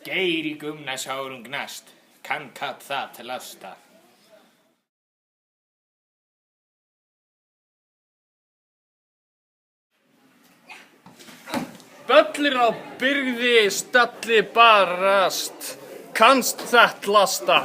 Geir í gumnasárum gnast, kann kapp það til lasta. Böllir á byrði stalli barast, kannst þett lasta.